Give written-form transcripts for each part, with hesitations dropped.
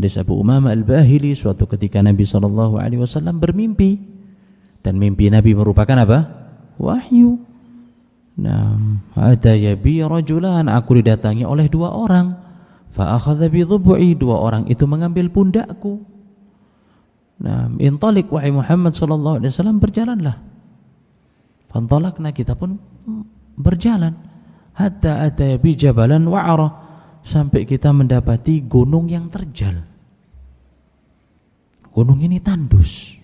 hadis Abu Umamah Al-Bahili, suatu ketika Nabi SAW bermimpi, dan mimpi Nabi merupakan apa? Wahyu. Nah, ataya bi rajulan, aku didatangi oleh dua orang. Fa akhadha bi dhub'i, dua orang itu mengambil pundakku. Nah, intalik wahai Muhammad sallallahu alaihi wasallam, berjalanlah. Fantalakna, kita pun berjalan. Hatta ataya bi jabalan wa'ara, sampai kita mendapati gunung yang terjal. Gunung ini tandus.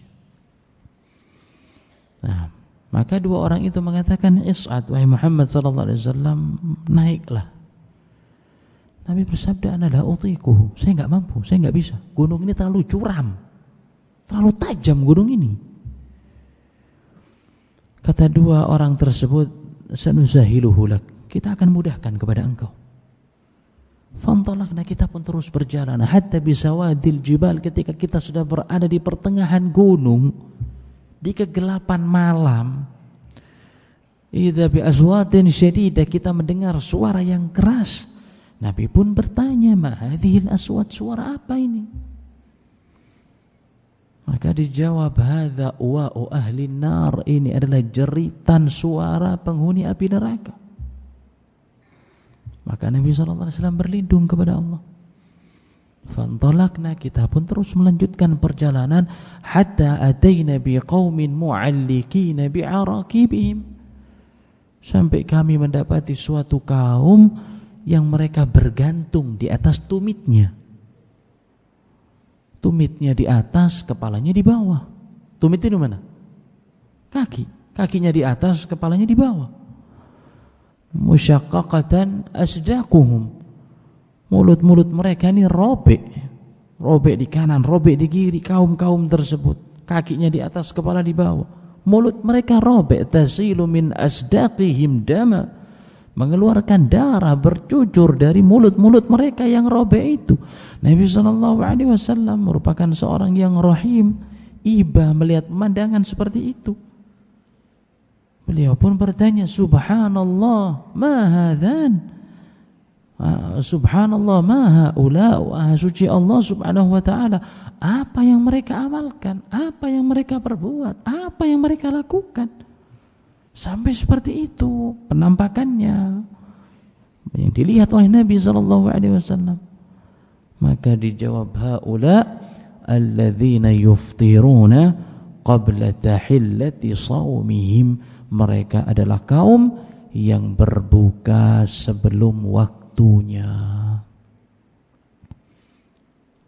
Nah, maka dua orang itu mengatakan, is'ad wahai Muhammad sallallahu alaihi wasallam, naiklah. Nabi bersabda, ana la utiquhu, saya enggak mampu, saya enggak bisa. Gunung ini terlalu curam. Terlalu tajam gunung ini. Kata dua orang tersebut, sanuzahiluhu lak, kita akan mudahkan kepada engkau. Fantalakna, kita pun terus berjalan hatta bisawadil jibal, ketika kita sudah berada di pertengahan gunung, di kegelapan malam, idza bi aswatin syadidah, kita mendengar suara yang keras. Nabi pun bertanya, ma hadhil aswat, suara apa ini? Maka dijawab, hadza wa'u ahli nar, ini adalah jeritan suara penghuni api neraka. Maka Nabi SAW berlindung kepada Allah. Fantalakna, kita pun terus melanjutkan perjalanan hatta ataina biqaumin mu'allikina bi'arakibihim, sampai kami mendapati suatu kaum yang mereka bergantung di atas tumitnya. Tumitnya di atas, kepalanya di bawah. Tumit itu mana? Kaki. Kakinya di atas, kepalanya di bawah. Musyaqqaqatan asdaquhum. Mulut-mulut mereka ini robek. Robek di kanan, robek di kiri, kaum-kaum tersebut. Kakinya di atas, kepala di bawah. Mulut mereka robek. Tasilu min asdaqihim dama. Mengeluarkan darah bercucur dari mulut-mulut mereka yang robek itu. Nabi SAW merupakan seorang yang rahim, iba melihat pemandangan seperti itu. Beliau pun bertanya, subhanallah ma hadhan, subhanallah ma haula, suci Allah subhanahu wa ta'ala, apa yang mereka amalkan, apa yang mereka perbuat, apa yang mereka lakukan, sampai seperti itu penampakannya yang dilihat oleh Nabi SAW. Maka dijawab, haula alladzina yuftiruna qabla tahillati shaumihim, mereka adalah kaum yang berbuka sebelum waktunya,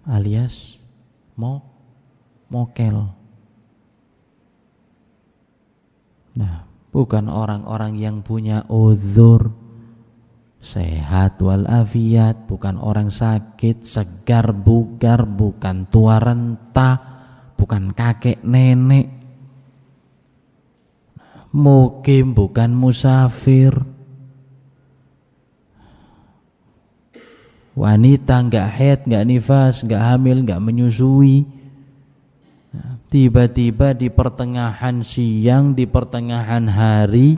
alias mokel. Nah, bukan orang-orang yang punya uzur, sehat walafiat, bukan orang sakit, segar bugar, bukan tua renta, bukan kakek nenek, mukim, bukan musafir, wanita enggak haid, enggak nifas, enggak hamil, enggak menyusui. Tiba-tiba di pertengahan siang, di pertengahan hari,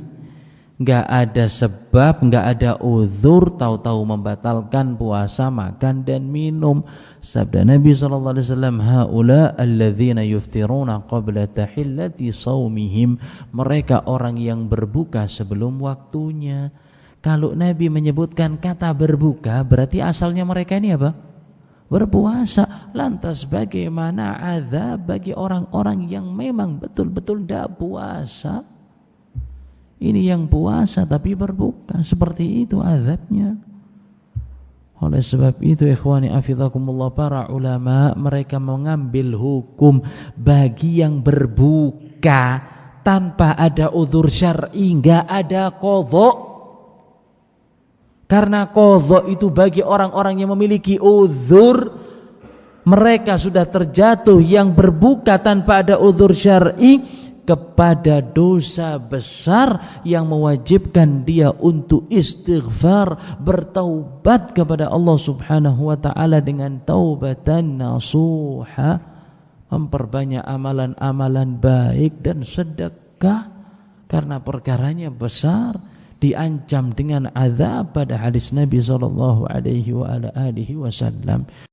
enggak ada sebab, enggak ada uzur, tahu-tahu membatalkan puasa, makan dan minum. Sabda Nabi SAW, haula alladzina yuftiruna qabla tahillati shaumihim, mereka orang yang berbuka sebelum waktunya. Kalau Nabi menyebutkan kata berbuka, berarti asalnya mereka ini apa? Berpuasa. Lantas bagaimana azab bagi orang-orang yang memang betul-betul tidak puasa? Ini yang puasa tapi berbuka, seperti itu azabnya. Oleh sebab itu ikhwani afizakumullah, para ulama mereka mengambil hukum bagi yang berbuka tanpa ada uzur syar'i, enggak ada qadha. Karena qadha itu bagi orang-orang yang memiliki uzur, mereka sudah terjatuh yang berbuka tanpa ada uzur syar'i kepada dosa besar yang mewajibkan dia untuk istighfar, bertaubat kepada Allah Subhanahu wa taala dengan taubatan nasuha, memperbanyak amalan-amalan baik dan sedekah karena perkaranya besar, diancam dengan azab pada hadis Nabi sallallahu alaihi wasallam.